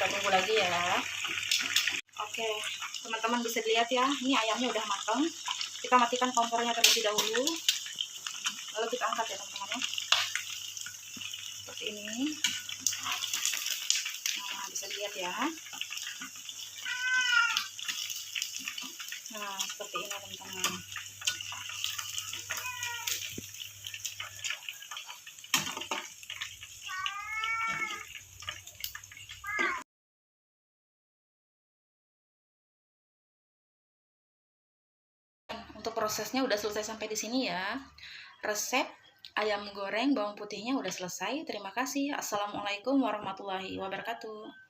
kita tunggu lagi ya. Oke, teman-teman bisa dilihat ya, ini ayamnya udah matang. Kita matikan kompornya terlebih dahulu, lalu kita angkat ya teman-teman ya, seperti ini. Nah, bisa dilihat ya. Nah, seperti ini teman-teman. Untuk prosesnya udah selesai sampai di sini ya. Resep ayam goreng bawang putihnya udah selesai. Terima kasih. Assalamualaikum warahmatullahi wabarakatuh.